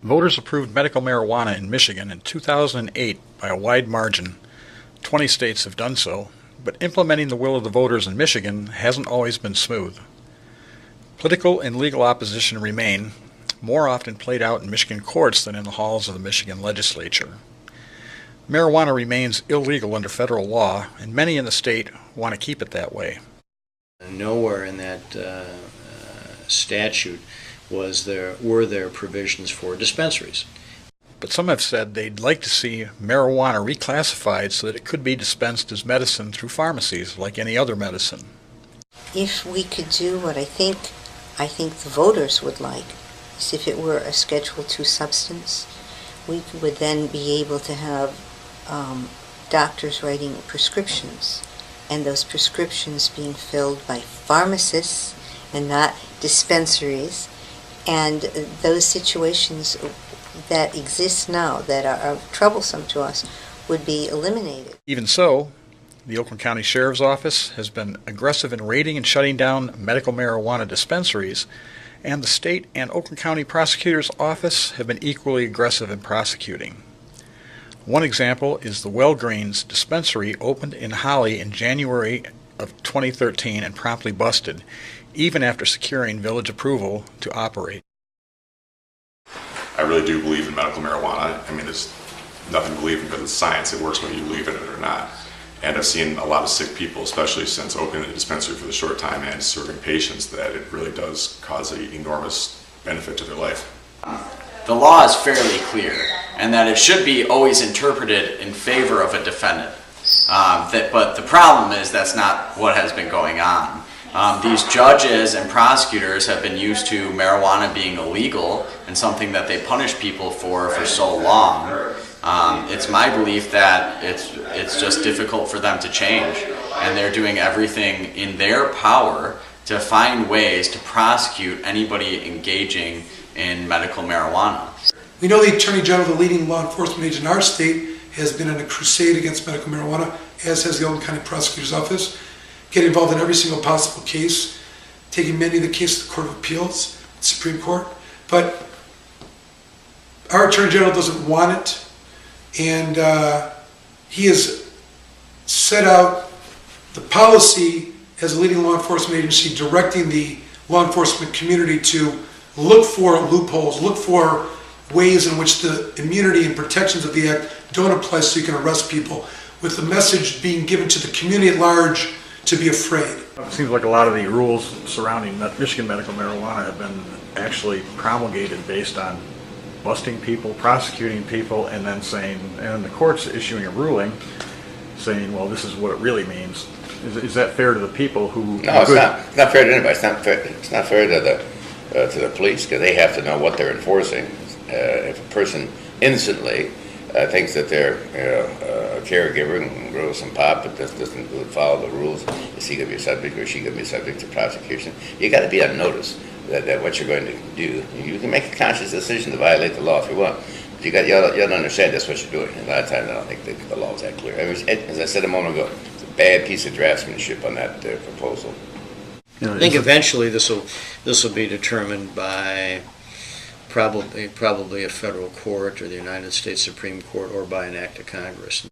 Voters approved medical marijuana in Michigan in 2008 by a wide margin. 20 states have done so, but implementing the will of the voters in Michigan hasn't always been smooth. Political and legal opposition remain, more often played out in Michigan courts than in the halls of the Michigan legislature. Marijuana remains illegal under federal law, and many in the state want to keep it that way. Nowhere in that statute were there provisions for dispensaries. But some have said they'd like to see marijuana reclassified so that it could be dispensed as medicine through pharmacies like any other medicine. If we could do what I think the voters would like, is if it were a Schedule II substance, we would then be able to have doctors writing prescriptions, and those prescriptions being filled by pharmacists and not dispensaries, and those situations that exist now that are troublesome to us would be eliminated. Even so, the Oakland County Sheriff's Office has been aggressive in raiding and shutting down medical marijuana dispensaries, and the state and Oakland County Prosecutor's Office have been equally aggressive in prosecuting. One example is the Wellgreens dispensary opened in Holly in January of 2013 and promptly busted, even after securing village approval to operate. I really do believe in medical marijuana. I mean, there's nothing to believe in because it's science. It works whether you believe in it or not. And I've seen a lot of sick people, especially since opening the dispensary for the short time and serving patients, that it really does cause an enormous benefit to their life. The law is fairly clear, and that it should be always interpreted in favor of a defendant. But the problem is that's not what has been going on. These judges and prosecutors have been used to marijuana being illegal and something that they punish people for so long. It's my belief that it's just difficult for them to change, and they're doing everything in their power to find ways to prosecute anybody engaging in medical marijuana. We know the Attorney General, the leading law enforcement agent in our state, has been on a crusade against medical marijuana, as has the Oakland County Prosecutor's Office, getting involved in every single possible case, taking many of the cases to the Court of Appeals, Supreme Court. But our Attorney General doesn't want it, and he has set out the policy as a leading law enforcement agency, directing the law enforcement community to look for loopholes, look for ways in which the immunity and protections of the Act don't apply so you can arrest people, with the message being given to the community at large to be afraid. It seems like a lot of the rules surrounding Michigan medical marijuana have been actually promulgated based on busting people, prosecuting people, and then saying, and the court's issuing a ruling saying, well, this is what it really means. Is that fair to the people who... No, it's not. It's not fair to anybody. It's not fair to the police, because they have to know what they're enforcing. If a person innocently thinks that they're a caregiver and grows some pot, but doesn't follow the rules, is he going to be subject or she going to be subject to prosecution? You got to be on notice that what you're going to do. You can make a conscious decision to violate the law if you want. But you got to understand that's what you're doing. And a lot of times I don't think the law is that clear. As I said a moment ago, it's a bad piece of draftsmanship on that proposal. I think eventually this will be determined by probably a federal court or the United States Supreme Court, or by an act of Congress.